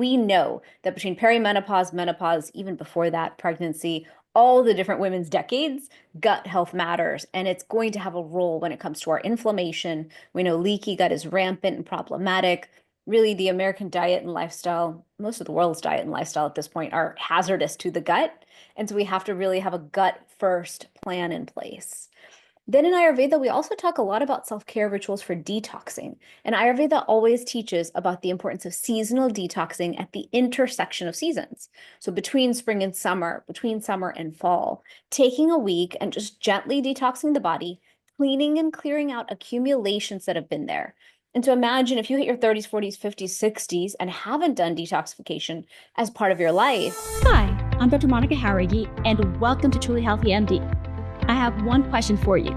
we know that between perimenopause, menopause, even before that, pregnancy, all the different women's decades, gut health matters. And it's going to have a role when it comes to our inflammation. We know leaky gut is rampant and problematic. Really, the American diet and lifestyle, most of the world's diet and lifestyle at this point, are hazardous to the gut. And so we have to really have a gut first plan in place. Then in Ayurveda, we also talk a lot about self-care rituals for detoxing. And Ayurveda always teaches about the importance of seasonal detoxing at the intersection of seasons. So between spring and summer, between summer and fall, taking a week and just gently detoxing the body, cleaning and clearing out accumulations that have been there. And so imagine if you hit your 30s, 40s, 50s, 60s and haven't done detoxification as part of your life. Hi, I'm Dr. Monica Jauregui, and welcome to Truly Healthy MD. I have one question for you.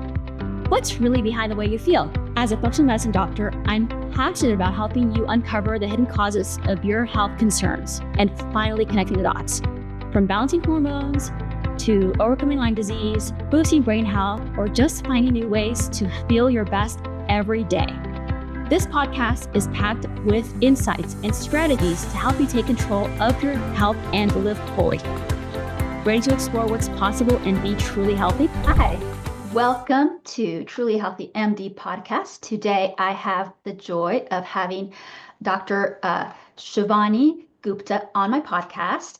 What's really behind the way you feel? As a functional medicine doctor, I'm passionate about helping you uncover the hidden causes of your health concerns and finally connecting the dots. From balancing hormones to overcoming Lyme disease, boosting brain health, or just finding new ways to feel your best every day. This podcast is packed with insights and strategies to help you take control of your health and live fully. Ready to explore what's possible and be truly healthy? Hi, welcome to Truly Healthy MD podcast. Today I have the joy of having Dr. Shivani Gupta on my podcast.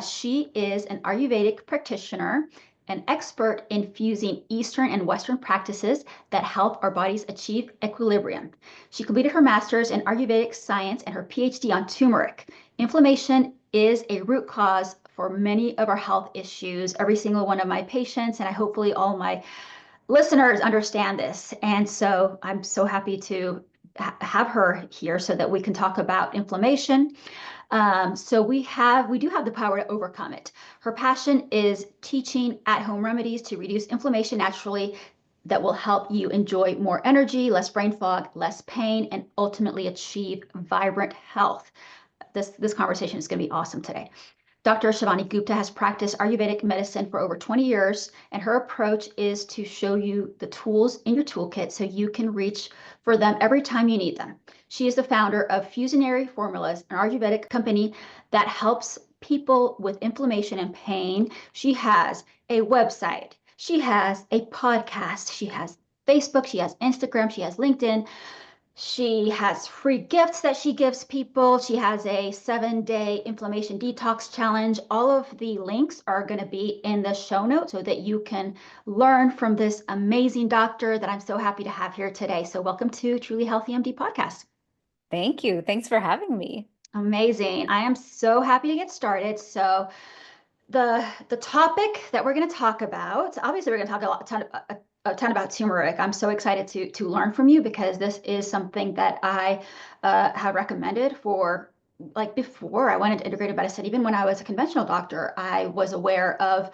She is an Ayurvedic practitioner, an expert in fusing Eastern and Western practices that help our bodies achieve equilibrium. She completed her master's in Ayurvedic science and her PhD on turmeric. Inflammation is a root cause for many of our health issues. Every single one of my patients, and hopefully all my listeners understand this. And so I'm so happy to have her here so that we can talk about inflammation. So we do have the power to overcome it. Her passion is teaching at-home remedies to reduce inflammation naturally that will help you enjoy more energy, less brain fog, less pain, and ultimately achieve vibrant health. This conversation is going to be awesome today. Dr. Shivani Gupta has practiced Ayurvedic medicine for over 20 years, and her approach is to show you the tools in your toolkit so you can reach for them every time you need them. She is the founder of Fusionary Formulas, an Ayurvedic company that helps people with inflammation and pain. She has a website, she has a podcast, she has Facebook, she has Instagram, she has LinkedIn. She has free gifts that she gives people. She has a 7-day inflammation detox challenge. All of the links are going to be in the show notes so that you can learn from this amazing doctor that I'm so happy to have here today. So welcome to Truly Healthy MD podcast. Thank you. Thanks for having me. Amazing. I am so happy to get started. So the topic that we're going to talk about, obviously we're going to talk a ton about turmeric. I'm so excited to learn from you because this is something that I have recommended for, like, before I went into integrative medicine. Even when I was a conventional doctor, I was aware of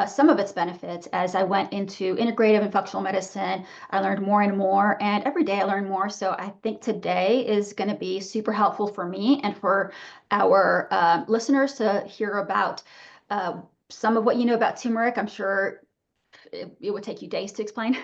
some of its benefits. As I went into integrative and functional medicine, I learned more and more, and every day I learn more. So I think today is going to be super helpful for me and for our listeners to hear about some of what you know about turmeric. I'm sure it would take you days to explain,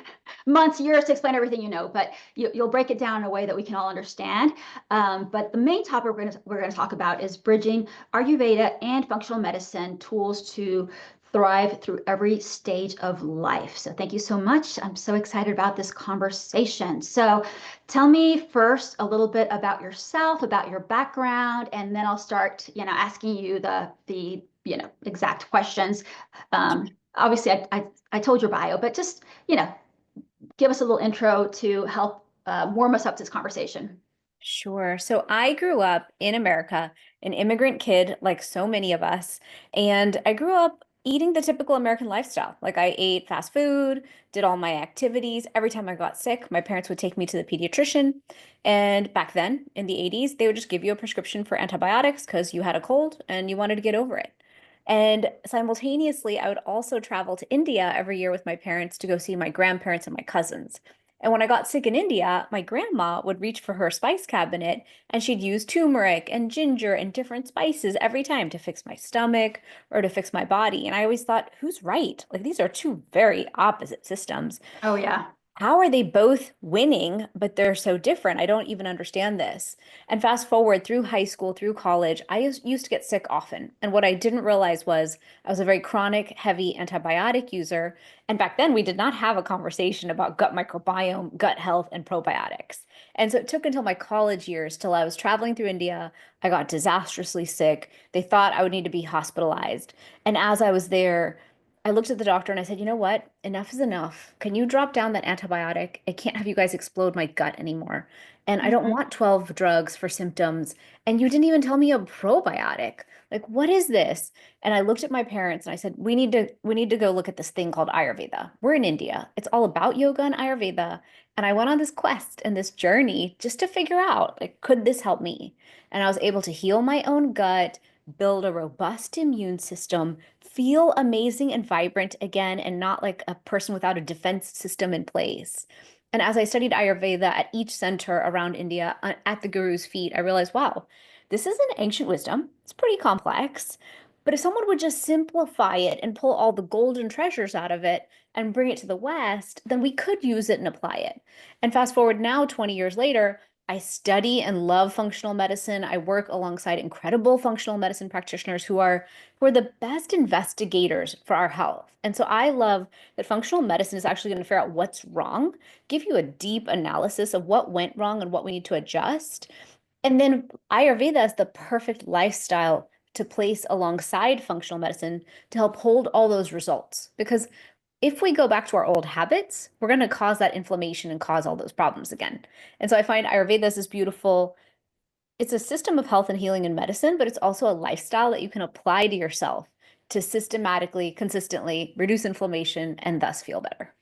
months, years to explain everything you know, but you'll break it down in a way that we can all understand. But the main topic we're going to talk about is bridging Ayurveda and functional medicine tools to thrive through every stage of life. So thank you so much. I'm so excited about this conversation. So tell me first a little bit about yourself, about your background, and then I'll start, asking you the exact questions. Obviously, I told your bio, but just, give us a little intro to help warm us up to this conversation. Sure. So I grew up in America, an immigrant kid, like so many of us, and I grew up eating the typical American lifestyle. Like I ate fast food, did all my activities. Every time I got sick, my parents would take me to the pediatrician. And back then, in the 80s, they would just give you a prescription for antibiotics because you had a cold and you wanted to get over it. And simultaneously, I would also travel to India every year with my parents to go see my grandparents and my cousins. And when I got sick in India, my grandma would reach for her spice cabinet and she'd use turmeric and ginger and different spices every time to fix my stomach or to fix my body. And I always thought, who's right? Like these are two very opposite systems. Oh, yeah. how are they both winning, but they're so different? I don't even understand this. And fast forward through high school, through college, I used to get sick often. And what I didn't realize was I was a very chronic, heavy antibiotic user. And back then, we did not have a conversation about gut microbiome, gut health, and probiotics. And so it took until my college years till I was traveling through India. I got disastrously sick. They thought I would need to be hospitalized. And as I was there, I looked at the doctor and I said, you know what? Enough is enough. Can you drop down that antibiotic? I can't have you guys explode my gut anymore. And I don't Mhm. want 12 drugs for symptoms. And you didn't even tell me a probiotic. Like, what is this? And I looked at my parents and I said, we need to go look at this thing called Ayurveda. We're in India. It's all about yoga and Ayurveda. And I went on this quest and this journey just to figure out, like, could this help me? And I was able to heal my own gut, build a robust immune system, feel amazing and vibrant again, and not like a person without a defense system in place. And as I studied Ayurveda at each center around India, at the guru's feet, I realized, wow, this is an ancient wisdom. It's pretty complex. But if someone would just simplify it and pull all the golden treasures out of it and bring it to the West, then we could use it and apply it. And fast forward now, 20 years later, I study and love functional medicine. I work alongside incredible functional medicine practitioners who are the best investigators for our health. And so I love that functional medicine is actually going to figure out what's wrong, give you a deep analysis of what went wrong and what we need to adjust. And then Ayurveda is the perfect lifestyle to place alongside functional medicine to help hold all those results. Because if we go back to our old habits, we're going to cause that inflammation and cause all those problems again. And so I find Ayurveda is this beautiful, it's a system of health and healing and medicine, but it's also a lifestyle that you can apply to yourself to systematically, consistently reduce inflammation and thus feel better.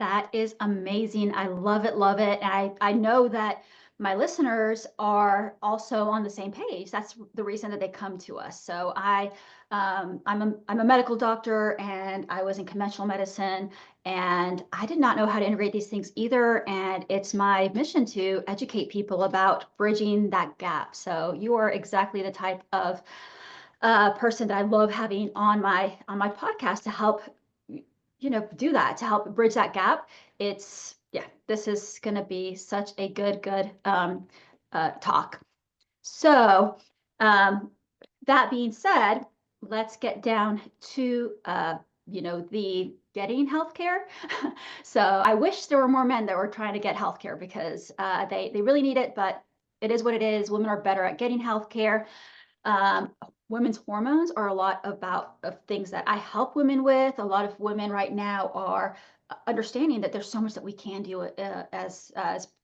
That is amazing. I love it, love it. And I know that my listeners are also on the same page. That's the reason that they come to us. So I'm a medical doctor and I was in conventional medicine and I did not know how to integrate these things either. And it's my mission to educate people about bridging that gap. So you are exactly the type of person that I love having on my podcast to help do that, to help bridge that gap. It's Yeah, this is going to be such a good talk. So um, that being said, let's get down to the getting healthcare. So I wish there were more men that were trying to get healthcare because they really need it, but it is what it is. Women are better at getting healthcare. um, Women's hormones are a lot of things that I help women with. A lot of women right now are understanding that there's so much that we can do as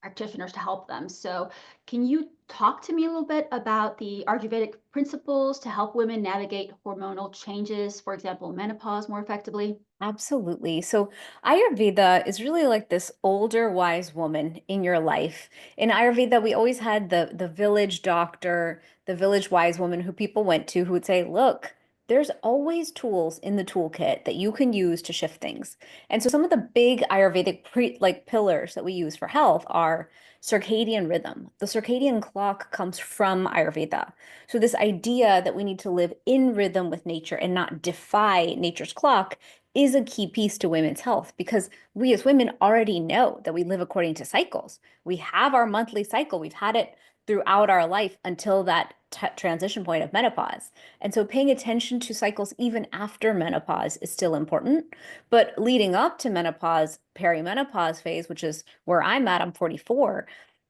practitioners to help them. So, can you talk to me a little bit about the Ayurvedic principles to help women navigate hormonal changes, for example, menopause, more effectively? Absolutely. So Ayurveda is really like this older wise woman in your life. In Ayurveda, we always had the village doctor, the village wise woman who people went to who would say, "Look, there's always tools in the toolkit that you can use to shift things." And so some of the big Ayurvedic pillars that we use for health are circadian rhythm. The circadian clock comes from Ayurveda. So this idea that we need to live in rhythm with nature and not defy nature's clock is a key piece to women's health because we as women already know that we live according to cycles. We have our monthly cycle. We've had it throughout our life until that transition point of menopause. And so paying attention to cycles even after menopause is still important. But leading up to menopause, perimenopause phase, which is where I'm at, I'm 44.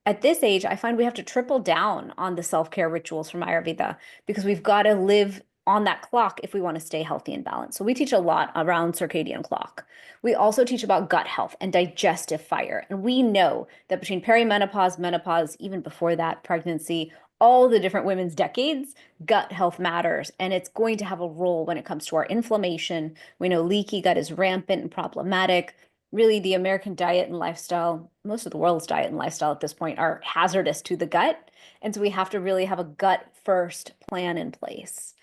At this age, I find we have to triple down on the self-care rituals from Ayurveda because we've got to live on that clock if we want to stay healthy and balanced. So we teach a lot around circadian clock. We also teach about gut health and digestive fire. And we know that between perimenopause, menopause, even before that, pregnancy, all the different women's decades, gut health matters. And it's going to have a role when it comes to our inflammation. We know leaky gut is rampant and problematic. Really, the American diet and lifestyle, most of the world's diet and lifestyle at this point are hazardous to the gut. And so we have to really have a gut first plan in place.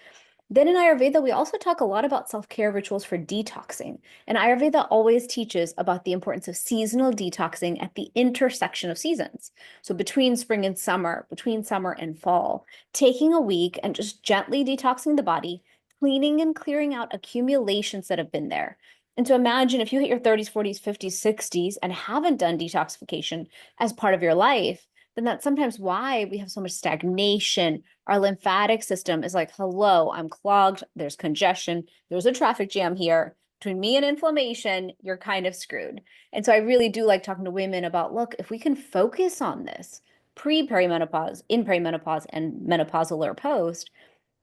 Then in Ayurveda, we also talk a lot about self-care rituals for detoxing. And Ayurveda always teaches about the importance of seasonal detoxing at the intersection of seasons. So between spring and summer, between summer and fall, taking a week and just gently detoxing the body, cleaning and clearing out accumulations that have been there. And so imagine if you hit your 30s, 40s, 50s, 60s and haven't done detoxification as part of your life, then that's sometimes why we have so much stagnation. Our lymphatic system is like, hello, I'm clogged. There's congestion. There's a traffic jam here. Between me and inflammation, you're kind of screwed. And so I really do like talking to women about, look, if we can focus on this pre-perimenopause, in perimenopause, and menopausal or post,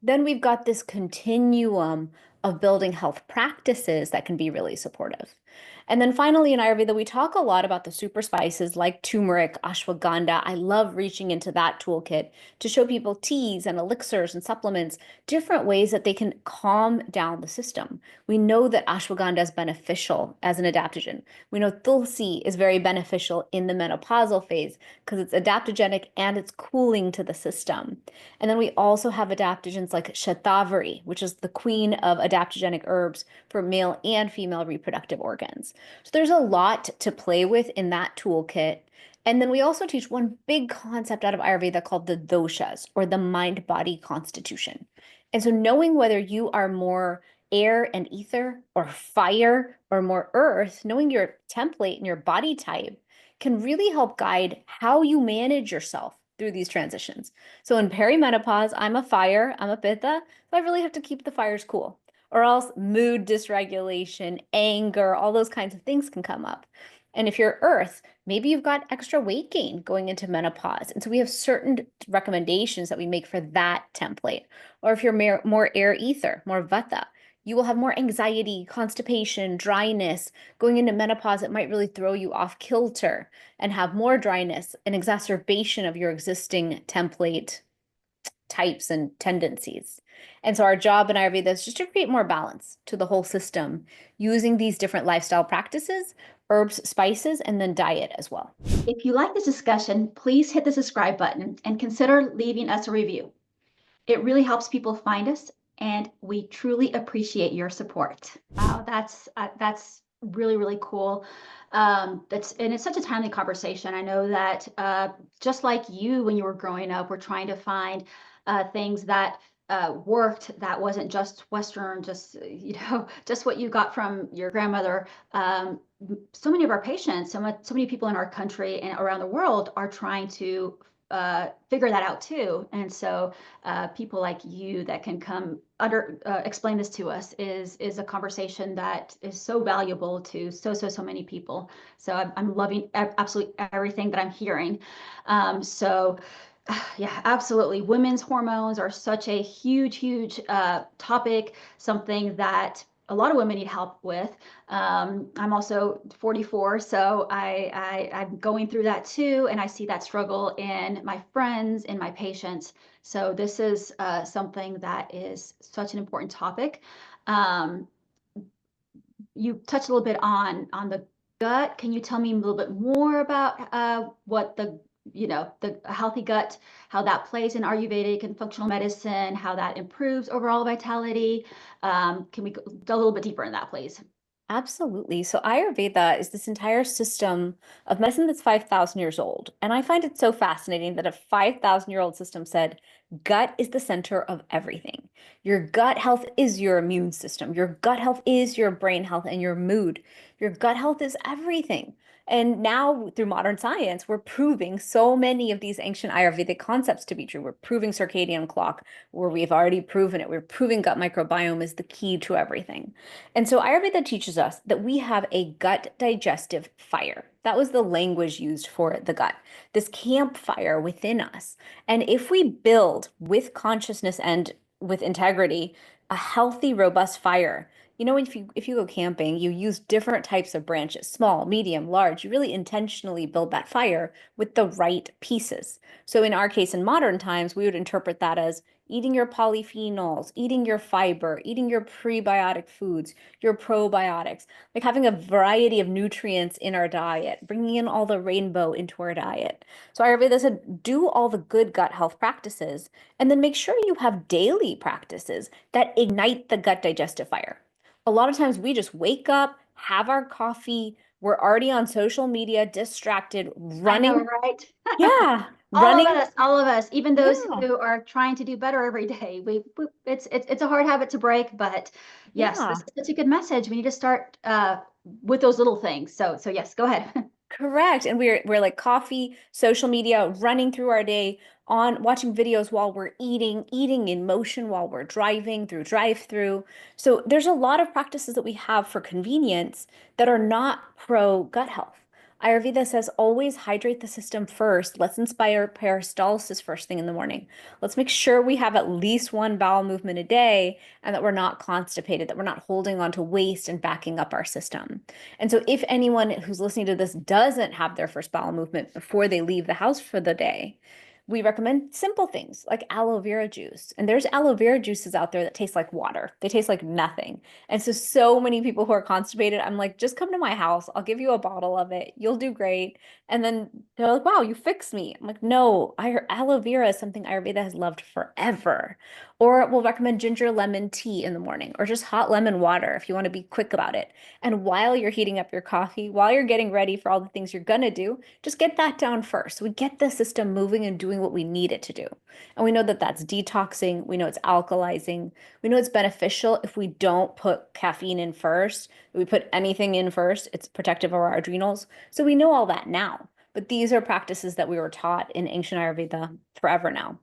then we've got this continuum of building health practices that can be really supportive. And then finally, in Ayurveda, we talk a lot about the super spices like turmeric, ashwagandha. I love reaching into that toolkit to show people teas and elixirs and supplements, different ways that they can calm down the system. We know that ashwagandha is beneficial as an adaptogen. We know tulsi is very beneficial in the menopausal phase because it's adaptogenic and it's cooling to the system. And then we also have adaptogens like shatavari, which is the queen of adaptogenic herbs for male and female reproductive organs. So there's a lot to play with in that toolkit. And then we also teach one big concept out of Ayurveda called the doshas, or the mind-body constitution. And so knowing whether you are more air and ether or fire or more earth, knowing your template and your body type can really help guide how you manage yourself through these transitions. So in perimenopause, I'm a fire, I'm a pitta, so I really have to keep the fires cool, or else mood dysregulation, anger, all those kinds of things can come up. And if you're earth, maybe you've got extra weight gain going into menopause. And so we have certain recommendations that we make for that template. Or if you're more air ether, more vata, you will have more anxiety, constipation, dryness. Going into menopause, it might really throw you off kilter and have more dryness, an exacerbation of your existing template types and tendencies. And so our job in Ayurveda is just to create more balance to the whole system using these different lifestyle practices, herbs, spices, and then diet as well. If you like this discussion, please hit the subscribe button and consider leaving us a review. It really helps people find us, and we truly appreciate your support. Wow, that's really, really cool. And it's such a timely conversation. I know that just like you, when you were growing up, we're trying to find things that worked, that wasn't just Western, just just what you got from your grandmother. So many of our patients, so many people in our country and around the world are trying to figure that out too. And so people like you that can come explain this to us is a conversation that is so valuable to so many people. So I'm loving absolutely everything that I'm hearing. So yeah, absolutely. Women's hormones are such a huge topic, something that a lot of women need help with. I'm also 44, so I'm going through that too, and I see that struggle in my friends, in my patients. So this is something that is such an important topic. You touched a little bit on the gut. Can you tell me a little bit more about what the healthy gut, how that plays in Ayurvedic and functional medicine, how that improves overall vitality? Can we go a little bit deeper in that, please? Absolutely. So Ayurveda is this entire system of medicine that's 5,000 years old. And I find it so fascinating that a 5,000-year-old system said gut is the center of everything. Your gut health is your immune system. Your gut health is your brain health and your mood. Your gut health is everything. And now through modern science, we're proving so many of these ancient Ayurvedic concepts to be true. We're proving circadian clock, where we've already proven it. We're proving gut microbiome is the key to everything. And so Ayurveda teaches us that we have a gut digestive fire. That was the language used for the gut, this campfire within us. And if we build with consciousness and with integrity, a healthy, robust fire, if you go camping, you use different types of branches, small, medium, large. You really intentionally build that fire with the right pieces. So in our case, in modern times, we would interpret that as eating your polyphenols, eating your fiber, eating your prebiotic foods, your probiotics, like having a variety of nutrients in our diet, bringing in all the rainbow into our diet. So Ayurveda said, do all the good gut health practices, and then make sure you have daily practices that ignite the gut digestive fire. A lot of times we just wake up, have our coffee, we're already on social media, distracted, I know, running. right? Yeah, Running, all of us, even those yeah, who are trying to do better every day. It's a hard habit to break, but yes, this yeah. is such a good message. We need to start with those little things. So yes, go ahead. Correct. And we're like coffee, social media, running through our day, on watching videos while we're eating, eating in motion while we're driving through drive-through. So there's a lot of practices that we have for convenience that are not pro gut health. Ayurveda says always hydrate the system first. Let's inspire peristalsis first thing in the morning. Let's make sure we have at least one bowel movement a day and that we're not constipated, that we're not holding on to waste and backing up our system. And so, if anyone who's listening to this doesn't have their first bowel movement before they leave the house for the day, we recommend simple things like aloe vera juice. And there's aloe vera juices out there that taste like water. They taste like nothing. And so, so many people who are constipated, I'm like, just come to my house. I'll give you a bottle of it. You'll do great. And then they're like, wow, you fixed me. I'm like, no, aloe vera is something Ayurveda has loved forever. Or we'll recommend ginger lemon tea in the morning or just hot lemon water if you want to be quick about it. And while you're heating up your coffee, while you're getting ready for all the things you're going to do, just get that down first. We get the system moving and doing what we need it to do. And we know that that's detoxing. We know it's alkalizing. We know it's beneficial if we don't put caffeine in first. If we put anything in first, it's protective of our adrenals. So we know all that now. But these are practices that we were taught in ancient Ayurveda forever now.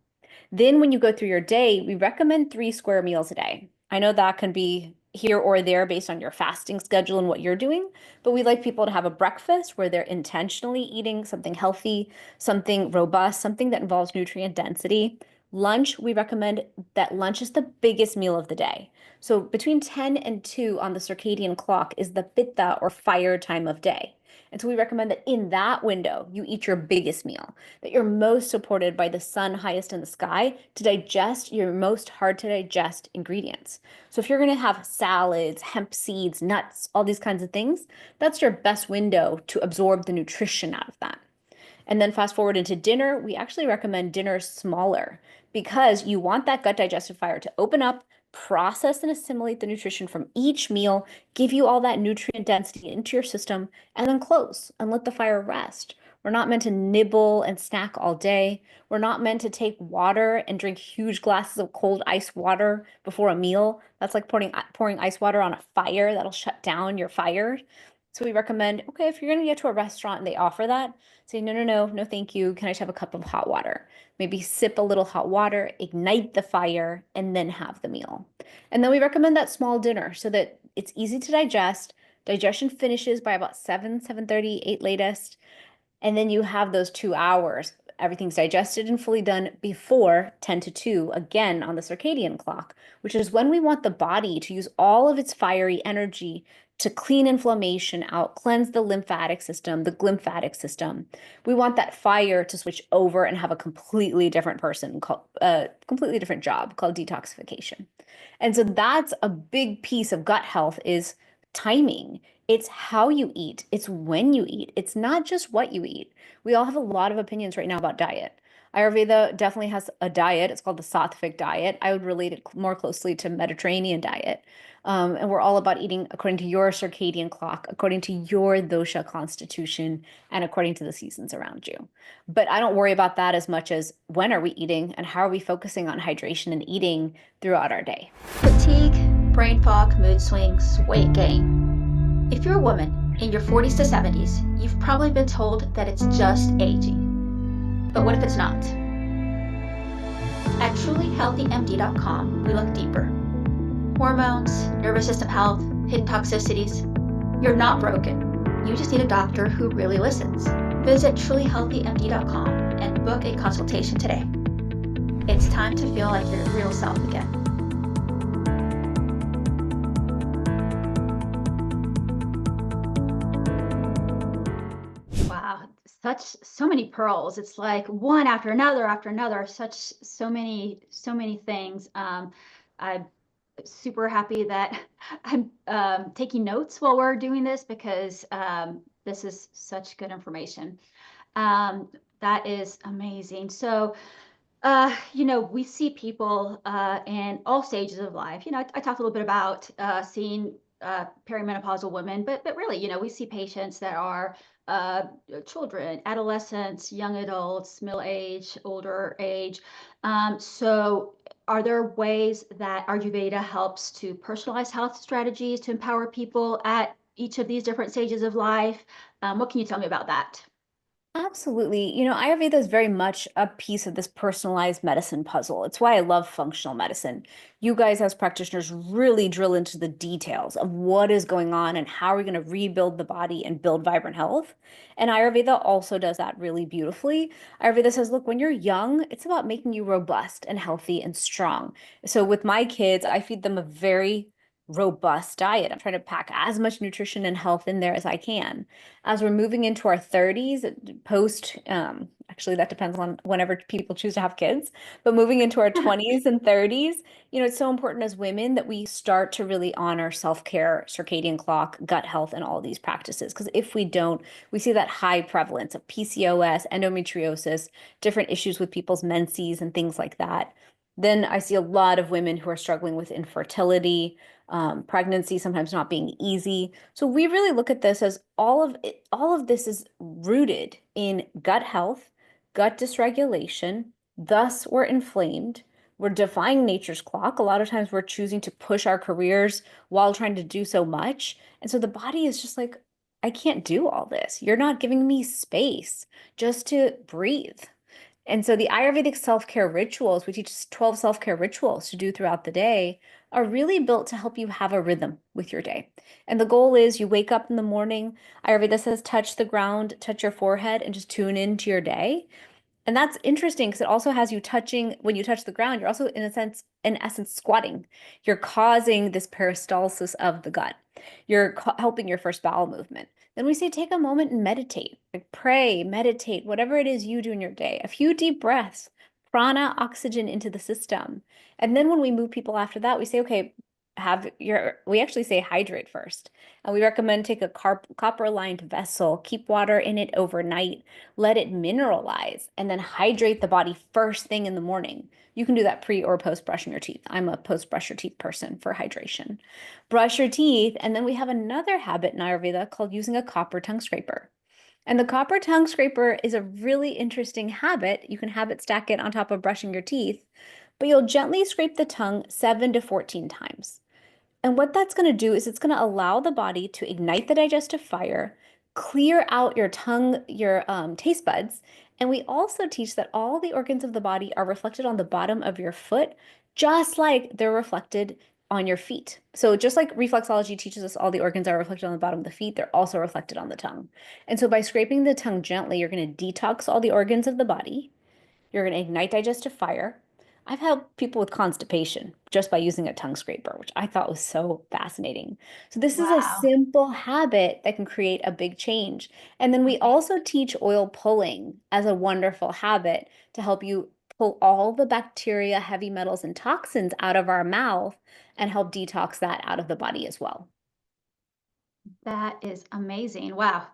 Then when you go through your day, we recommend 3 square meals a day. I know that can be here or there based on your fasting schedule and what you're doing, but we like people to have a breakfast where they're intentionally eating something healthy, something robust, something that involves nutrient density. Lunch, we recommend that lunch is the biggest meal of the day. So between 10 and 2 on the circadian clock is the pitta or fire time of day. And so we recommend that in that window, you eat your biggest meal, that you're most supported by the sun highest in the sky to digest your most hard to digest ingredients. So if you're going to have salads, hemp seeds, nuts, all these kinds of things, that's your best window to absorb the nutrition out of that. And then fast forward into dinner, we actually recommend dinner smaller because you want that gut digestive fire to open up, process and assimilate the nutrition from each meal, give you all that nutrient density into your system, and then close and let the fire rest. We're not meant to nibble and snack all day. We're not meant to take water and drink huge glasses of cold ice water before a meal. That's like pouring ice water on a fire. That'll shut down your fire. So we recommend, okay, if you're going to get to a restaurant and they offer that, say, no, no, no, no, thank you. Can I just have a cup of hot water? Maybe sip a little hot water, ignite the fire, and then have the meal. And then we recommend that small dinner so that it's easy to digest. Digestion finishes by about 7, 7:30, 8 latest. And then you have those 2 hours. Everything's digested and fully done before 10 to 2, again on the circadian clock, which is when we want the body to use all of its fiery energy to clean inflammation out, cleanse the lymphatic system, the glymphatic system. We want that fire to switch over and have a completely different person, called a completely different job called detoxification. And so that's a big piece of gut health is timing. It's how you eat. It's when you eat. It's not just what you eat. We all have a lot of opinions right now about diet. Ayurveda definitely has a diet. It's called the Sattvic diet. I would relate it more closely to Mediterranean diet. And we're all about eating according to your circadian clock, according to your dosha constitution, and according to the seasons around you. But I don't worry about that as much as when are we eating and how are we focusing on hydration and eating throughout our day. Fatigue, brain fog, mood swings, weight gain. If you're a woman in your 40s to 70s, you've probably been told that it's just aging. But what if it's not? At trulyhealthymd.com, we look deeper. Hormones, nervous system health, hidden toxicities. You're not broken. You just need a doctor who really listens. Visit trulyhealthymd.com and book a consultation today. It's time to feel like your real self again. Wow, so many pearls. It's like one after another, so many things. I'm super happy that I'm taking notes while we're doing this because this is such good information. That is amazing. So, we see people in all stages of life. I talked a little bit about seeing perimenopausal women, but really, we see patients that are uh, children, adolescents, young adults, middle age, older age. So are there ways that Ayurveda helps to personalize health strategies to empower people at each of these different stages of life? What can you tell me about that? Absolutely. Ayurveda is very much a piece of this personalized medicine puzzle. It's why I love functional medicine. You guys, as practitioners, really drill into the details of what is going on and how are we going to rebuild the body and build vibrant health. And Ayurveda also does that really beautifully. Ayurveda says, look, when you're young, it's about making you robust and healthy and strong. So with my kids, I feed them a very robust diet. I'm trying to pack as much nutrition and health in there as I can. As we're moving into our 30s, post, actually, that depends on whenever people choose to have kids, but moving into our 20s and 30s, it's so important as women that we start to really honor self-care, circadian clock, gut health, and all these practices. Because if we don't, we see that high prevalence of PCOS, endometriosis, different issues with people's menses and things like that. Then I see a lot of women who are struggling with infertility, pregnancy sometimes not being easy. So we really look at this as all of this is rooted in gut health, gut dysregulation. Thus, we're inflamed. We're defying nature's clock. A lot of times we're choosing to push our careers while trying to do so much. And so the body is just like, I can't do all this. You're not giving me space just to breathe. And so the Ayurvedic self-care rituals, we teach 12 self-care rituals to do throughout the day, are really built to help you have a rhythm with your day. And the goal is you wake up in the morning, Ayurveda says touch the ground, touch your forehead, and just tune into your day. And that's interesting because it also has you touching, when you touch the ground, you're also in essence, squatting. You're causing this peristalsis of the gut. You're helping your first bowel movement. Then we say take a moment and meditate, like pray, meditate, whatever it is you do in your day. A few deep breaths, prana, oxygen into the system. And then when we move people after that, we say, okay, we actually say hydrate first. And we recommend take a copper lined vessel, keep water in it overnight, let it mineralize, and then hydrate the body first thing in the morning. You can do that pre or post brushing your teeth. I'm a post brush your teeth person for hydration. Brush your teeth, and then we have another habit in Ayurveda called using a copper tongue scraper. And the copper tongue scraper is a really interesting habit. You can habit stack it on top of brushing your teeth, but you'll gently scrape the tongue 7 to 14 times. And what that's going to do is it's going to allow the body to ignite the digestive fire, clear out your tongue, your taste buds. And we also teach that all the organs of the body are reflected on the bottom of your foot, just like they're reflected on your feet. So just like reflexology teaches us all the organs are reflected on the bottom of the feet, they're also reflected on the tongue. And so by scraping the tongue gently, you're going to detox all the organs of the body. You're going to ignite digestive fire. I've helped people with constipation just by using a tongue scraper, which I thought was so fascinating. So this is a Wow. simple habit that can create a big change. And then we also teach oil pulling as a wonderful habit to help you pull all the bacteria, heavy metals, and toxins out of our mouth and help detox that out of the body as well. That is amazing. Wow.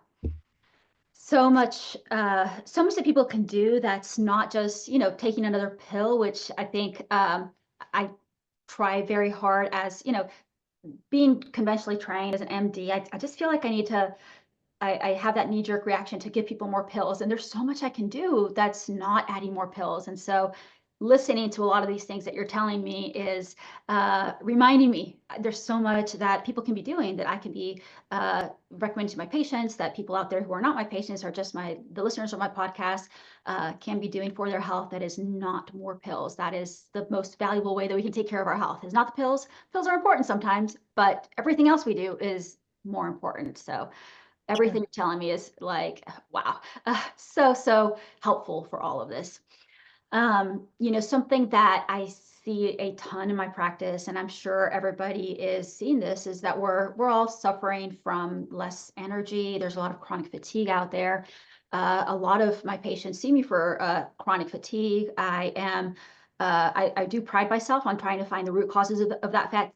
So much that people can do that's not just, taking another pill, which I think I try very hard as, being conventionally trained as an MD. I just feel like I have that knee-jerk reaction to give people more pills, and there's so much I can do that's not adding more pills. And so listening to a lot of these things that you're telling me is reminding me there's so much that people can be doing that I can be recommending to my patients, that people out there who are not my patients or just the listeners of my podcast can be doing for their health. That is not more pills. That is the most valuable way that we can take care of our health, is not the pills. Pills are important sometimes, but everything else we do is more important. So everything you're telling me is like, wow, so helpful for all of this. Something that I see a ton in my practice, and I'm sure everybody is seeing this, is that we're all suffering from less energy. There's a lot of chronic fatigue out there. A lot of my patients see me for chronic fatigue. I do pride myself on trying to find the root causes of that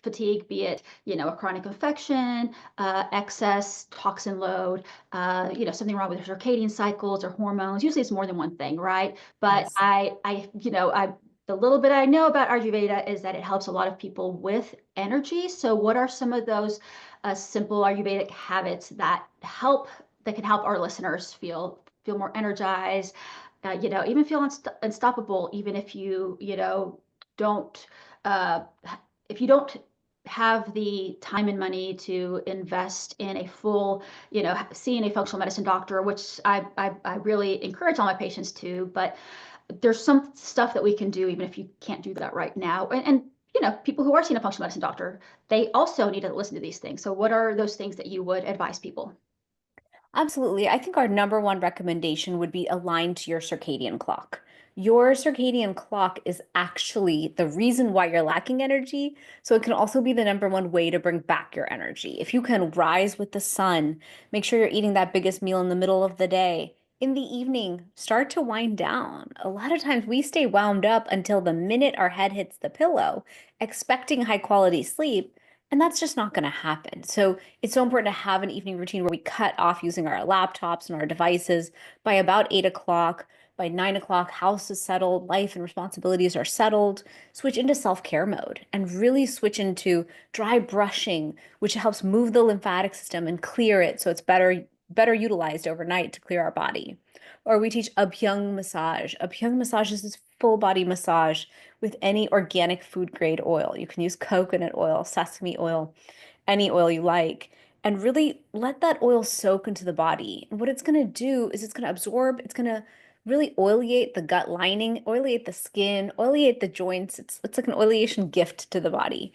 fatigue, be it, a chronic infection, excess toxin load, something wrong with your circadian cycles or hormones. Usually it's more than one thing, right? But Yes. I the little bit I know about Ayurveda is that it helps a lot of people with energy. So what are some of those simple Ayurvedic habits that can help our listeners feel more energized, even feel unstoppable, even if don't uh, if you don't have the time and money to invest in a full, seeing a functional medicine doctor, which I really encourage all my patients to, but there's some stuff that we can do even if you can't do that right now. And people who are seeing a functional medicine doctor, they also need to listen to these things. So what are those things that you would advise people? Absolutely. I think our number one recommendation would be aligned to your circadian clock. Your circadian clock is actually the reason why you're lacking energy. So it can also be the number one way to bring back your energy. If you can rise with the sun, make sure you're eating that biggest meal in the middle of the day. In the evening, start to wind down. A lot of times we stay wound up until the minute our head hits the pillow, expecting high quality sleep. And that's just not going to happen. So it's so important to have an evening routine where we cut off using our laptops and our devices by about 8 o'clock. By 9 o'clock, house is settled, life and responsibilities are settled. Switch into self-care mode and really switch into dry brushing, which helps move the lymphatic system and clear it so it's better utilized overnight to clear our body. Or we teach Abhyang massage. Abhyang massage is this full body massage with any organic food grade oil. You can use coconut oil, sesame oil, any oil you like, and really let that oil soak into the body. And what it's going to do is it's going to absorb, it's going to really oiliate the gut lining, oiliate the skin, oiliate the joints. It's like an oiliation gift to the body.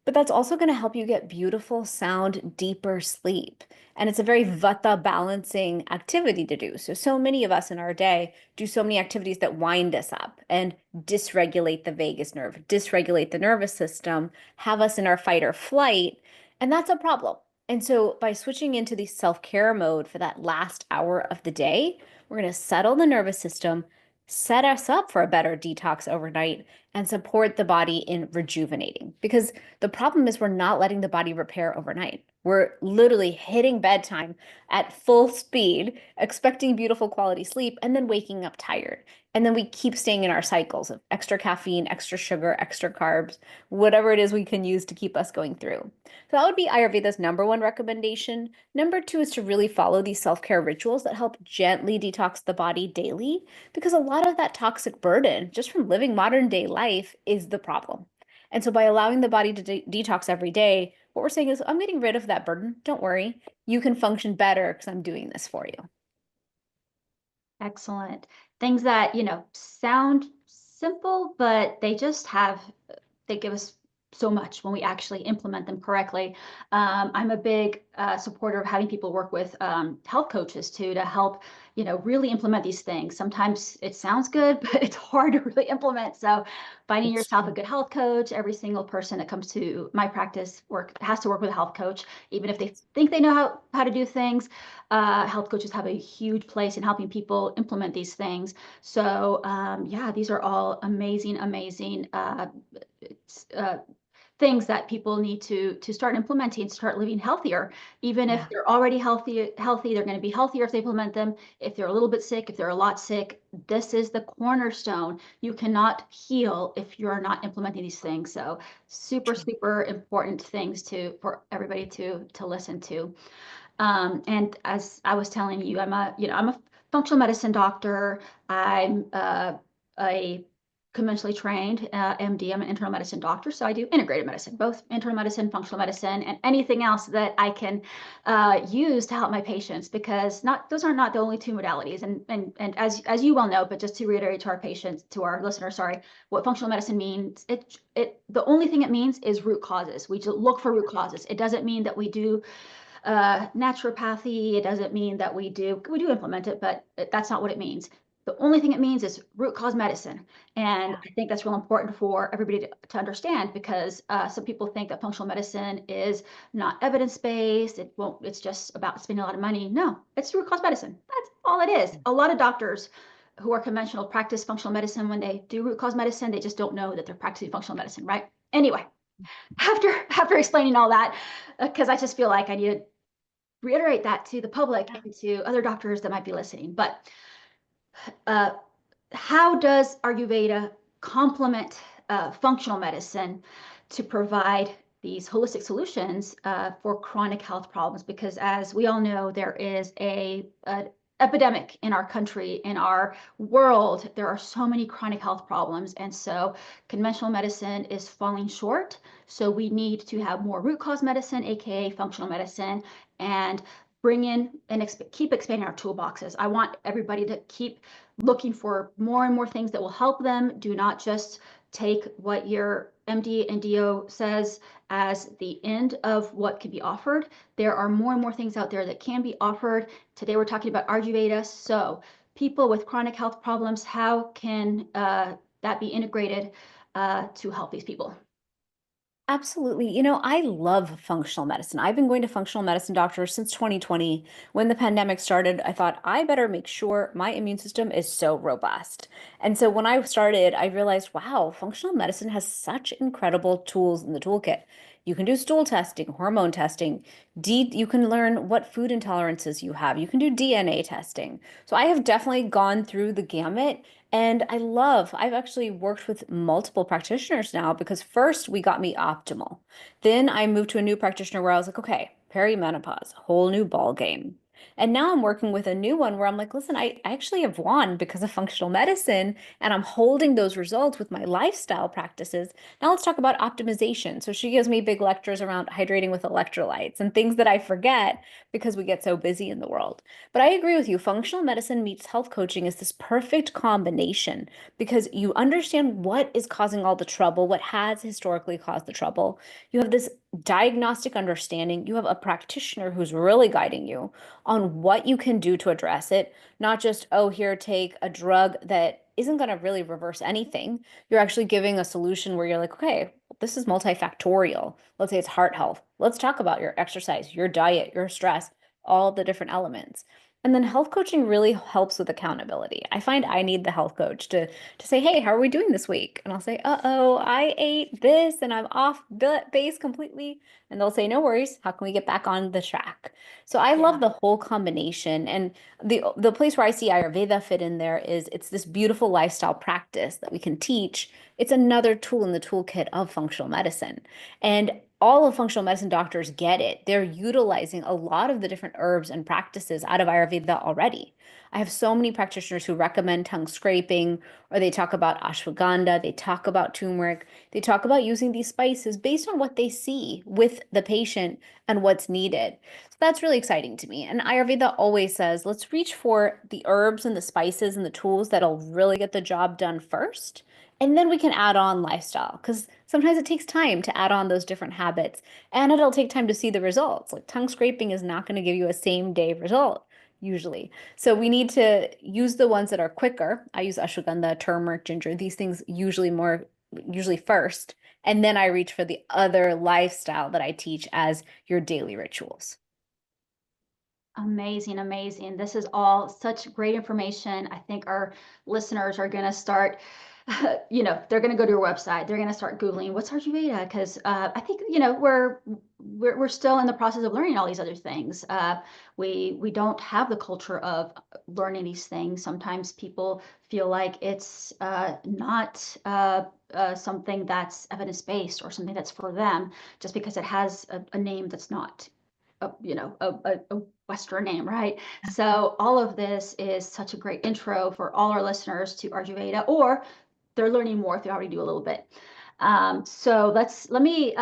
But that's also going to help you get beautiful, sound, deeper sleep. And it's a very vata balancing activity to do. So many of us in our day do so many activities that wind us up and dysregulate the vagus nerve, dysregulate the nervous system, have us in our fight or flight. And that's a problem. And so by switching into the self-care mode for that last hour of the day, we're going to settle the nervous system, set us up for a better detox overnight, and support the body in rejuvenating. Because the problem is we're not letting the body repair overnight. We're literally hitting bedtime at full speed, expecting beautiful quality sleep, and then waking up tired. And then we keep staying in our cycles of extra caffeine, extra sugar, extra carbs, whatever it is we can use to keep us going through. So that would be Ayurveda's number one recommendation. Number two is to really follow these self-care rituals that help gently detox the body daily, because a lot of that toxic burden just from living modern day life is the problem. And so by allowing the body to detox every day, what we're saying is, I'm getting rid of that burden. Don't worry. You can function better because I'm doing this for you. Excellent. Things that, sound simple, but they give us so much when we actually implement them correctly. I'm a big supporter of having people work with health coaches too, to help, really implement these things. Sometimes it sounds good, but it's hard to really implement. So finding It's yourself a true. good health coach, every single person that comes to my practice has to work with a health coach, even if they think they know how to do things. Health coaches have a huge place in helping people implement these things. So yeah, these are all amazing, amazing uh, things that people need to start implementing, start living healthier. Even if Yeah. they're already healthy, they're going to be healthier if they implement them. If they're a little bit sick, if they're a lot sick, this is the cornerstone. You cannot heal if you're not implementing these things. So super, True. super important things for everybody to listen to. And as I was telling you, I'm a functional medicine doctor. I'm a conventionally trained MD. I'm an internal medicine doctor, so I do integrated medicine, both internal medicine, functional medicine, and anything else that I can use to help my patients. Because those are not the only two modalities. And as you well know, but just to reiterate to our patients, to our listeners, sorry, what functional medicine means, the only thing it means is root causes. We just look for root causes. It doesn't mean that we do naturopathy. It doesn't mean that we do implement it, but that's not what it means. The only thing it means is root cause medicine. And Yeah. I think that's real important for everybody to understand, because some people think that functional medicine is not evidence-based. It's just about spending a lot of money. No, it's root cause medicine. That's all it is. A lot of doctors who are conventional practice functional medicine. When they do root cause medicine, they just don't know that they're practicing functional medicine, right? Anyway, after explaining all that, because I just feel like I need to reiterate that to the public and to other doctors that might be listening. But uh, how does Ayurveda complement functional medicine to provide these holistic solutions for chronic health problems, because as we all know, there is an epidemic in our country, in our world. There are so many chronic health problems, and so conventional medicine is falling short. So we need to have more root cause medicine, aka functional medicine, and bring in and keep expanding our toolboxes. I want everybody to keep looking for more and more things that will help them. Do not just take what your MD and DO says as the end of what can be offered. There are more and more things out there that can be offered. Today we're talking about Ayurveda. So people with chronic health problems, how can that be integrated to help these people? Absolutely. I love functional medicine. I've been going to functional medicine doctors since 2020. When the pandemic started, I thought I better make sure my immune system is so robust. And so when I started, I realized, wow, functional medicine has such incredible tools in the toolkit. You can do stool testing, hormone testing, you can learn what food intolerances you have. You can do DNA testing. So I have definitely gone through the gamut. And I've actually worked with multiple practitioners now because first we got me optimal. Then I moved to a new practitioner where I was like, okay, perimenopause, whole new ball game. And now I'm working with a new one where I'm like, listen, I actually have won because of functional medicine and I'm holding those results with my lifestyle practices. Now let's talk about optimization. So she gives me big lectures around hydrating with electrolytes and things that I forget because we get so busy in the world. But I agree with you. Functional medicine meets health coaching is this perfect combination because you understand what is causing all the trouble, what has historically caused the trouble. You have this diagnostic understanding. You have a practitioner who's really guiding you on what you can do to address it, not just, oh, here, take a drug that isn't going to really reverse anything. You're actually giving a solution where you're like, okay, this is multifactorial. Let's say it's heart health. Let's talk about your exercise, your diet, your stress, all the different elements. And then health coaching really helps with accountability. I find I need the health coach to say, "Hey, how are we doing this week?" And I'll say, "Uh-oh, I ate this and I'm off base completely." And they'll say, "No worries. How can we get back on the track?" So I love Yeah. the whole combination. And the place where I see Ayurveda fit in there is it's this beautiful lifestyle practice that we can teach. It's another tool in the toolkit of functional medicine. And all of functional medicine doctors get it. They're utilizing a lot of the different herbs and practices out of Ayurveda already. I have so many practitioners who recommend tongue scraping, or they talk about ashwagandha, they talk about turmeric, they talk about using these spices based on what they see with the patient and what's needed. So that's really exciting to me. And Ayurveda always says, let's reach for the herbs and the spices and the tools that'll really get the job done first. And then we can add on lifestyle because sometimes it takes time to add on those different habits and it'll take time to see the results. Like tongue scraping is not going to give you a same day result usually. So we need to use the ones that are quicker. I use ashwagandha, turmeric, ginger, these things usually first. And then I reach for the other lifestyle that I teach as your daily rituals. Amazing, amazing. This is all such great information. I think our listeners are going to start, they're going to go to your website. They're going to start Googling what's Ayurveda, because I think, we're still in the process of learning all these other things. We don't have the culture of learning these things. Sometimes people feel like it's not something that's evidence-based or something that's for them just because it has a name that's not a Western name, right? So all of this is such a great intro for all our listeners to Ayurveda, or they're learning more if they already do a little bit. So let me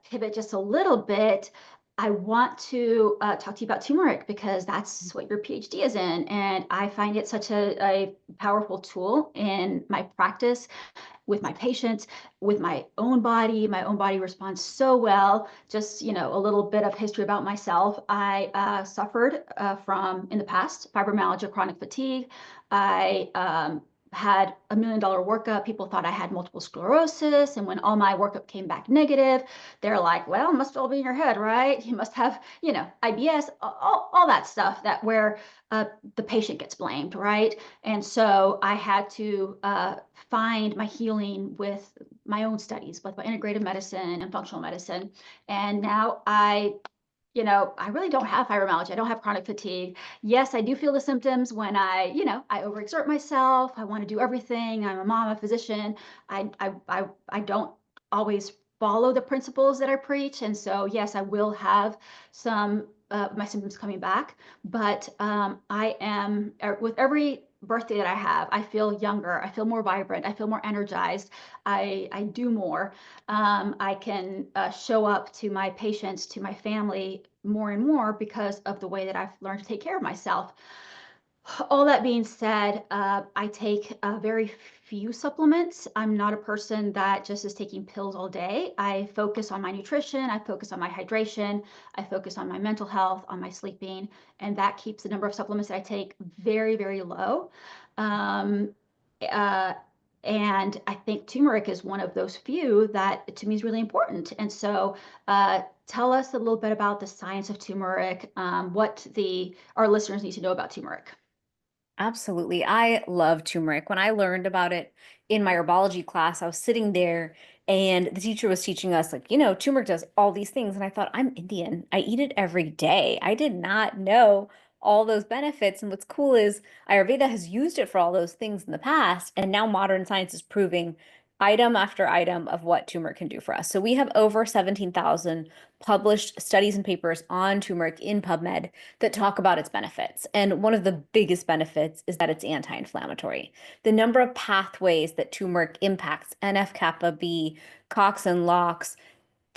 pivot just a little bit. I want to talk to you about turmeric because that's what your PhD is in, and I find it such a powerful tool in my practice with my patients, with my own body. My own body responds so well. Just, a little bit of history about myself. I suffered from, in the past, fibromyalgia, chronic fatigue. I had $1 million workup. People thought I had multiple sclerosis. And when all my workup came back negative, they're like, well, it must all be in your head, right? You must have, IBS, all that stuff where the patient gets blamed, right? And so I had to find my healing with my own studies, with my integrative medicine and functional medicine. And now I I really don't have fibromyalgia. I don't have chronic fatigue. Yes, I do feel the symptoms when I overexert myself. I want to do everything. I'm a mom, a physician. I don't always follow the principles that I preach. And so, yes, I will have some my symptoms coming back. But I am, with every birthday that I have, I feel younger. I feel more vibrant. I feel more energized. I do more. I can show up to my patients, to my family more and more because of the way that I've learned to take care of myself. All that being said, I take very few supplements. I'm not a person that just is taking pills all day. I focus on my nutrition, I focus on my hydration, I focus on my mental health, on my sleeping, and that keeps the number of supplements that I take very, very low. Um, uh, and I think turmeric is one of those few that to me is really important. And so, tell us a little bit about the science of turmeric, what our listeners need to know about turmeric. Absolutely. I love turmeric. When I learned about it in my herbology class, I was sitting there and the teacher was teaching us, like, turmeric does all these things. And I thought, I'm Indian. I eat it every day. I did not know all those benefits. And what's cool is Ayurveda has used it for all those things in the past. And now modern science is proving item after item of what turmeric can do for us. So we have over 17,000 published studies and papers on turmeric in PubMed that talk about its benefits. And one of the biggest benefits is that it's anti-inflammatory. The number of pathways that turmeric impacts, NF-kappa B, COX and LOX,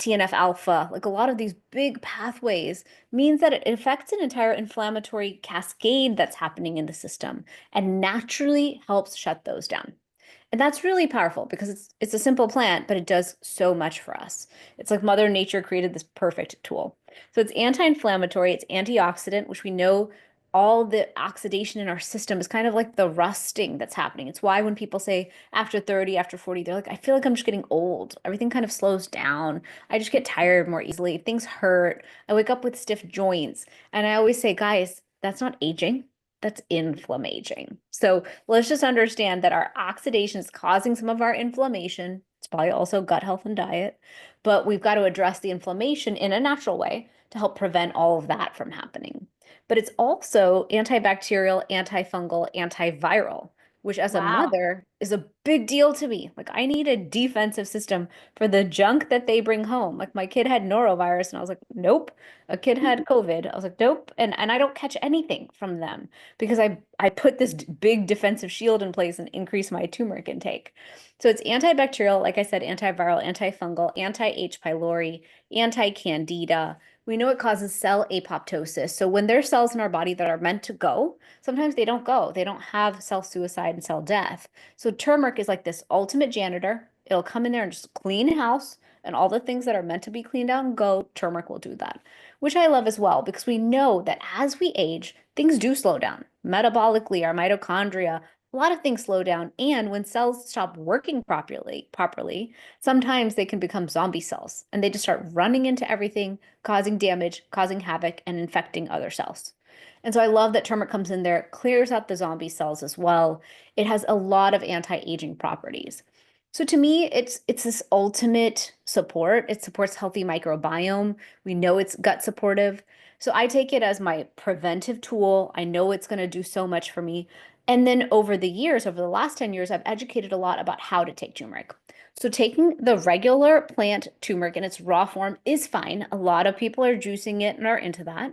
TNF alpha, like a lot of these big pathways, means that it affects an entire inflammatory cascade that's happening in the system and naturally helps shut those down. And that's really powerful because it's a simple plant, but it does so much for us. It's like Mother Nature created this perfect tool. So it's anti-inflammatory, it's antioxidant, which we know all the oxidation in our system is kind of like the rusting that's happening. It's why when people say after 30, after 40, they're like, I feel like I'm just getting old. Everything kind of slows down. I just get tired more easily. Things hurt. I wake up with stiff joints. And I always say, guys, that's not aging. That's inflammaging. So let's just understand that our oxidation is causing some of our inflammation. It's probably also gut health and diet, but we've got to address the inflammation in a natural way to help prevent all of that from happening. But it's also antibacterial, antifungal, antiviral, which as a Wow. mother is a big deal to me. Like I need a defensive system for the junk that they bring home. Like my kid had norovirus and I was like, nope. A kid had COVID. I was like, nope. And I don't catch anything from them because I put this big defensive shield in place and increase my turmeric intake. So it's antibacterial, like I said, antiviral, antifungal, anti-H. pylori, anti-candida. We know it causes cell apoptosis. So when there's cells in our body that are meant to go, sometimes they don't go. They don't have cell suicide and cell death. So turmeric is like this ultimate janitor. It'll come in there and just clean house, and all the things that are meant to be cleaned out and go, turmeric will do that, which I love as well because we know that as we age, things do slow down. Metabolically, our mitochondria, a lot of things slow down. And when cells stop working properly, sometimes they can become zombie cells and they just start running into everything, causing damage, causing havoc, and infecting other cells. And so I love that turmeric comes in there, clears out the zombie cells as well. It has a lot of anti-aging properties. So to me, it's this ultimate support. It supports healthy microbiome. We know it's gut supportive. So I take it as my preventive tool. I know it's going to do so much for me. And then over the years, over the last 10 years, I've educated a lot about how to take turmeric. So taking the regular plant turmeric in its raw form is fine. A lot of people are juicing it and are into that.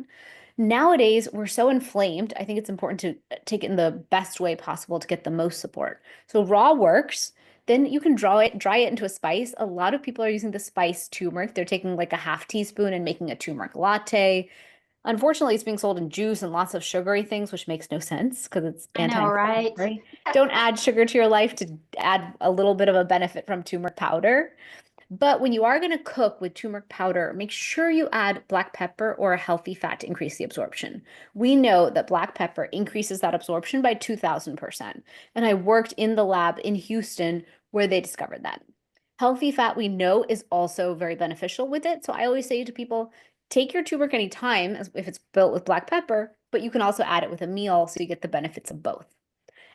Nowadays, we're so inflamed. I think it's important to take it in the best way possible to get the most support. So raw works. Then you can dry it into a spice. A lot of people are using the spice turmeric. They're taking like a half teaspoon and making a turmeric latte. Unfortunately, it's being sold in juice and lots of sugary things, which makes no sense because it's I know, right? anti-inflammatory. Don't add sugar to your life to add a little bit of a benefit from turmeric powder. But when you are going to cook with turmeric powder, make sure you add black pepper or a healthy fat to increase the absorption. We know that black pepper increases that absorption by 2000%. And I worked in the lab in Houston where they discovered that. Healthy fat we know is also very beneficial with it. So I always say to people, take your turmeric anytime if it's built with black pepper, but you can also add it with a meal so you get the benefits of both.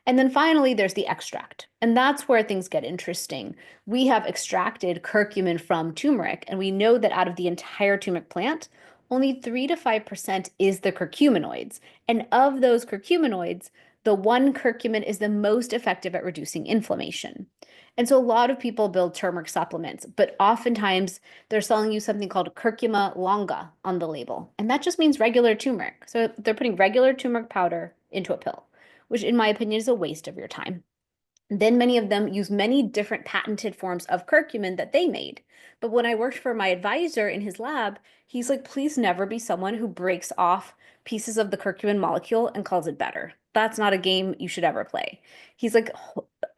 And then finally, there's the extract. And that's where things get interesting. We have extracted curcumin from turmeric, and we know that out of the entire turmeric plant, only 3 to 5% is the curcuminoids. And of those curcuminoids, the one curcumin is the most effective at reducing inflammation. And so a lot of people build turmeric supplements, but oftentimes they're selling you something called curcuma longa on the label. And that just means regular turmeric. So they're putting regular turmeric powder into a pill, which in my opinion is a waste of your time. Then many of them use many different patented forms of curcumin that they made. But when I worked for my advisor in his lab, he's like, please never be someone who breaks off pieces of the curcumin molecule and calls it better. That's not a game you should ever play. He's like,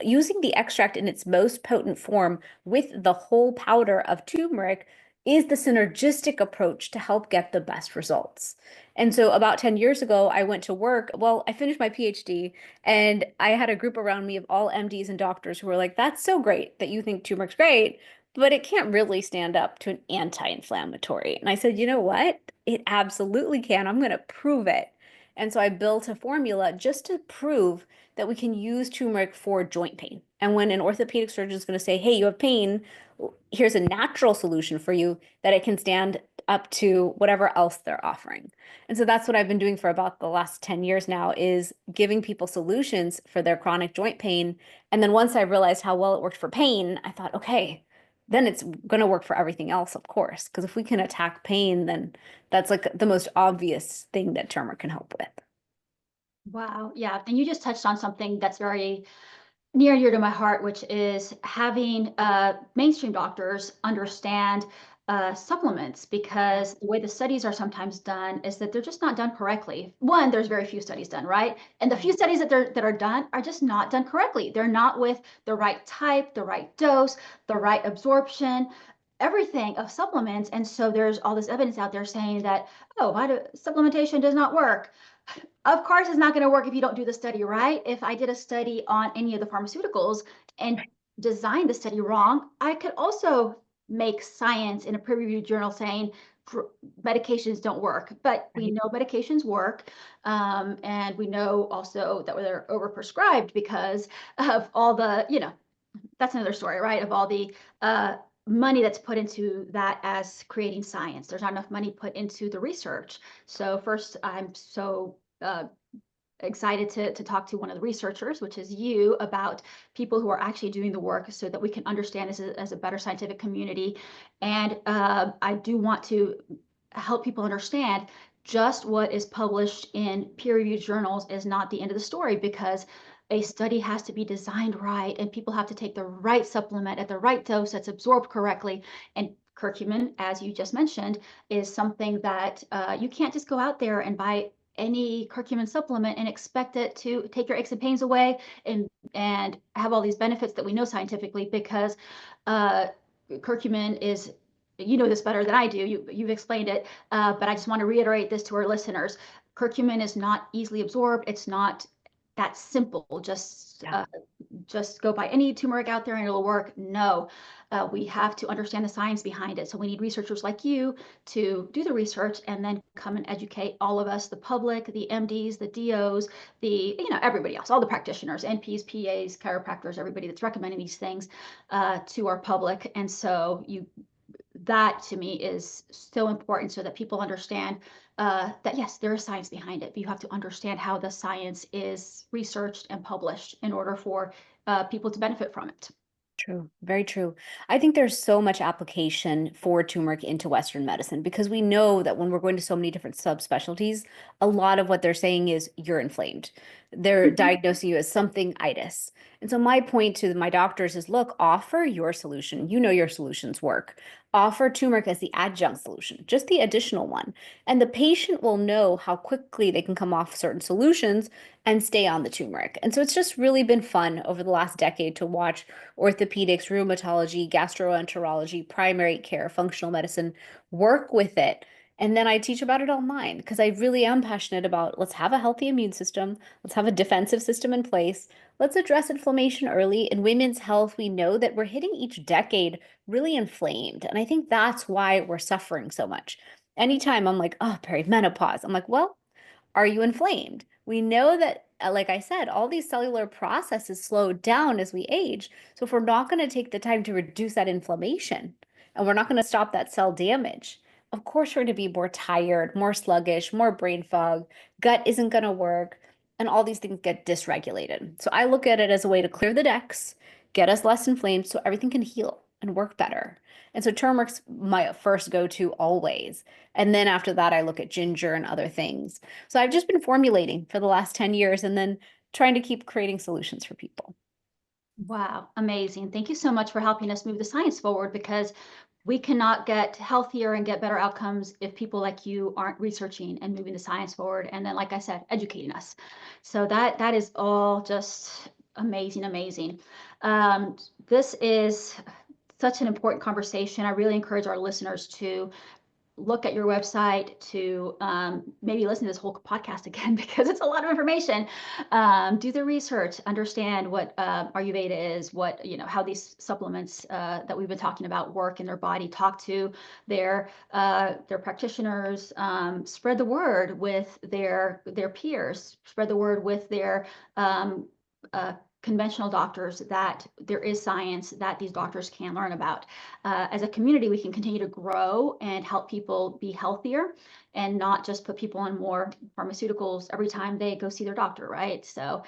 using the extract in its most potent form with the whole powder of turmeric is the synergistic approach to help get the best results. And so about 10 years ago, I went to work. Well, I finished my PhD and I had a group around me of all MDs and doctors who were like, that's so great that you think turmeric's great, but it can't really stand up to an anti-inflammatory. And I said, you know what? It absolutely can. I'm going to prove it. And so I built a formula just to prove that we can use turmeric for joint pain. And when an orthopedic surgeon is going to say, hey, you have pain, here's a natural solution for you, that it can stand up to whatever else they're offering. And so that's what I've been doing for about the last 10 years now, is giving people solutions for their chronic joint pain. And then once I realized how well it worked for pain, I thought, okay, then it's going to work for everything else, of course. Because if we can attack pain, then that's like the most obvious thing that turmeric can help with. Wow. Yeah. And you just touched on something that's very near and dear to my heart, which is having mainstream doctors understand supplements, because the way the studies are sometimes done is that they're just not done correctly. One, there's very few studies done, right? And the few studies that are done are just not done correctly. They're not with the right type, the right dose, the right absorption, everything of supplements. And so there's all this evidence out there saying that, oh, supplementation does not work. Of course, it's not going to work if you don't do the study right. If I did a study on any of the pharmaceuticals and designed the study wrong, I could also make science in a peer-reviewed journal saying medications don't work. But we know medications work, and we know also that they're overprescribed because of all the, that's another story, right? Of all the money that's put into that as creating science. There's not enough money put into the research. So first, I'm so excited to talk to one of the researchers, which is you, about people who are actually doing the work so that we can understand as a better scientific community. And I do want to help people understand just what is published in peer-reviewed journals is not the end of the story, because a study has to be designed right, and people have to take the right supplement at the right dose that's absorbed correctly. And curcumin, as you just mentioned, is something that you can't just go out there and buy any curcumin supplement and expect it to take your aches and pains away and have all these benefits that we know scientifically, because curcumin is, you know this better than I do, you've explained it, but I just want to reiterate this to our listeners. Curcumin is not easily absorbed. It's not that simple. Just go buy any turmeric out there and it'll work. No, we have to understand the science behind it. So we need researchers like you to do the research and then come and educate all of us, the public, the MDs, the DOs, everybody else, all the practitioners, NPs, PAs, chiropractors, everybody that's recommending these things to our public. And so that to me is so important, so that people understand that yes, there is science behind it, but you have to understand how the science is researched and published in order for people to benefit from it. True, very true. I think there's so much application for turmeric into Western medicine, because we know that when we're going to so many different subspecialties, a lot of what they're saying is you're inflamed. They're diagnosing you as something itis. And so my point to my doctors is, look, offer your solution. You know your solutions work. Offer turmeric as the adjunct solution, just the additional one. And the patient will know how quickly they can come off certain solutions and stay on the turmeric. And so it's just really been fun over the last decade to watch orthopedics, rheumatology, gastroenterology, primary care, functional medicine work with it. And then I teach about it online, because I really am passionate about, let's have a healthy immune system. Let's have a defensive system in place. Let's address inflammation early. In women's health, we know that we're hitting each decade really inflamed. And I think that's why we're suffering so much. Anytime I'm like, oh, perimenopause, I'm like, well, are you inflamed? We know that, like I said, all these cellular processes slow down as we age. So if we're not going to take the time to reduce that inflammation, and we're not going to stop that cell damage, of course we're going to be more tired, more sluggish, more brain fog, gut isn't going to work, and all these things get dysregulated. So I look at it as a way to clear the decks, get us less inflamed so everything can heal and work better. And so turmeric's my first go-to always. And then after that, I look at ginger and other things. So I've just been formulating for the last 10 years and then trying to keep creating solutions for people. Wow, amazing. Thank you so much for helping us move the science forward, because we cannot get healthier and get better outcomes if people like you aren't researching and moving the science forward. And then, like I said, educating us. So that is all just amazing, amazing. This is such an important conversation. I really encourage our listeners to look at your website, to maybe listen to this whole podcast again, because it's a lot of information. Do the research, understand what Ayurveda is, what, how these supplements that we've been talking about work in their body. Talk to their practitioners. Spread the word with their peers. Spread the word with their conventional doctors that there is science that these doctors can learn about. As a community, we can continue to grow and help people be healthier, and not just put people on more pharmaceuticals every time they go see their doctor, right? So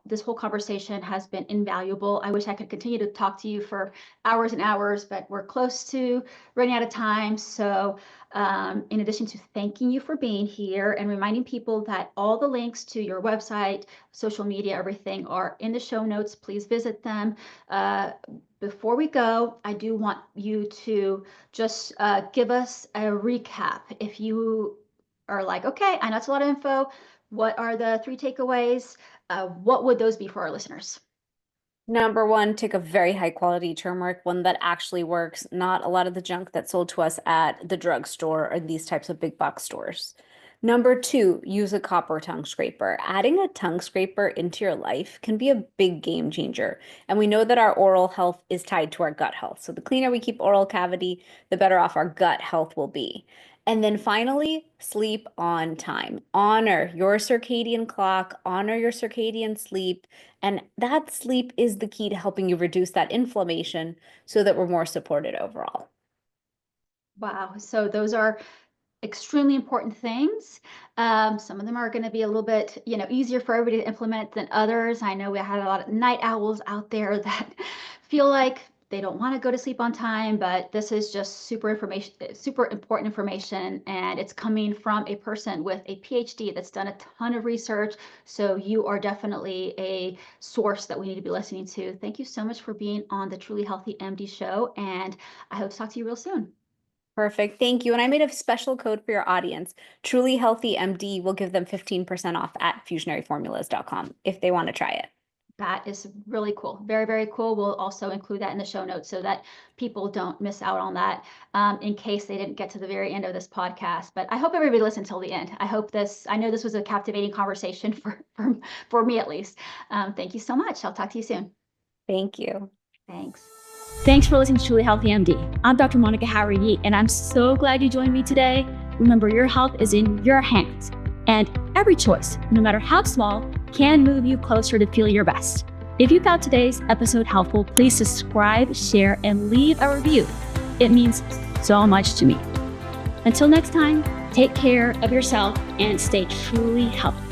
this whole conversation has been invaluable. I wish I could continue to talk to you for hours and hours, but we're close to running out of time. So in addition to thanking you for being here and reminding people that all the links to your website, social media, everything are in the show notes, please visit them. Before we go, I do want you to just give us a recap. If you are like, okay, I know it's a lot of info, what are the 3 takeaways? What would those be for our listeners? Number one, take a very high quality turmeric, one that actually works, not a lot of the junk that's sold to us at the drugstore or these types of big box stores. Number two, use a copper tongue scraper. Adding a tongue scraper into your life can be a big game changer. And we know that our oral health is tied to our gut health. So the cleaner we keep oral cavity, the better off our gut health will be. And then finally, sleep on time. Honor your circadian clock, honor your circadian sleep. And that sleep is the key to helping you reduce that inflammation so that we're more supported overall. Wow. So those are extremely important things. Some of them are going to be a little bit, easier for everybody to implement than others. I know we had a lot of night owls out there that feel like they don't want to go to sleep on time, but this is just super important information, and it's coming from a person with a PhD that's done a ton of research. So you are definitely a source that we need to be listening to. Thank you so much for being on the Truly Healthy MD show, and I hope to talk to you real soon. Perfect. Thank you. And I made a special code for your audience. Truly Healthy MD will give them 15% off at fusionaryformulas.com if they want to try it. That is really cool. Very, very cool. We'll also include that in the show notes so that people don't miss out on that in case they didn't get to the very end of this podcast. But I hope everybody listened till the end. I know this was a captivating conversation for me at least. Thank you so much. I'll talk to you soon. Thank you. Thanks. Thanks for listening to Truly Healthy MD. I'm Dr. Monica Jauregui, and I'm so glad you joined me today. Remember, your health is in your hands, and every choice, no matter how small, can move you closer to feel your best. If you found today's episode helpful, please subscribe, share, and leave a review. It means so much to me. Until next time, take care of yourself and stay truly healthy.